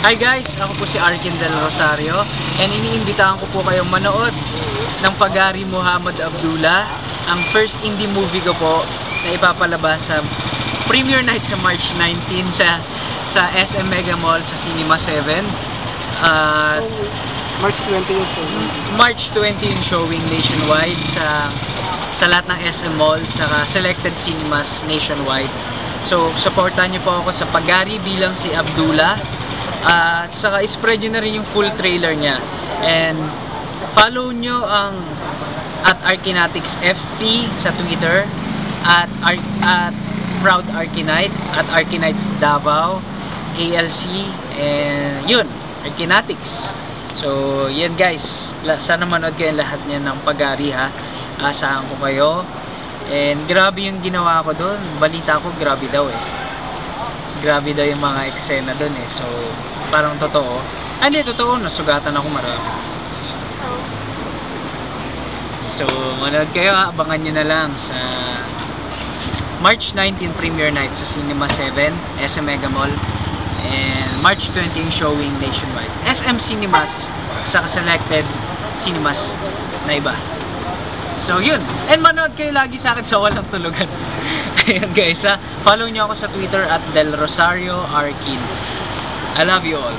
Hi guys, ako po si Arkin Del Rosario and iniimbitahan ko po kayong manood ng Pagari Muhammad Abdullah, ang first indie movie ko po na ipapalabas sa premiere night sa March 19 sa SM Mega Mall sa Cinema 7. March 20 yung showing. March 20 yung showing nationwide sa lahat ng SM Malls saka selected cinemas nationwide. So, supportan niyo po ako sa Pagari bilang si Abdullah. At saka ispread nyo na rin yung full trailer niya. And follow nyo ang at Arkinatics FT sa Twitter, at Proud Arkinite, at Arkinites Davao, ALC, and yun, Arkinatics. So, yan guys. Sana manood kayo lahat niya ng Pagari ha. Asahan ko kayo. And grabe yung ginawa ko doon. Balita ko grabe daw eh. Grabe daw yung mga eksena doon eh. So, parang totoo. Hindi, totoo. Nasugatan ako marami. So, manood kayo ha. Abangan nyo na lang sa March 19 premiere night sa Cinema 7, SM Mega Mall. And March 20 yung showing nationwide. SM Cinemas sa selected cinemas na iba. So, yun. And manood kayo lagi sa akin sa Walang Tulugan. Ayan guys ha. Follow nyo ako sa Twitter at Del Rosario Arkin. I love you all.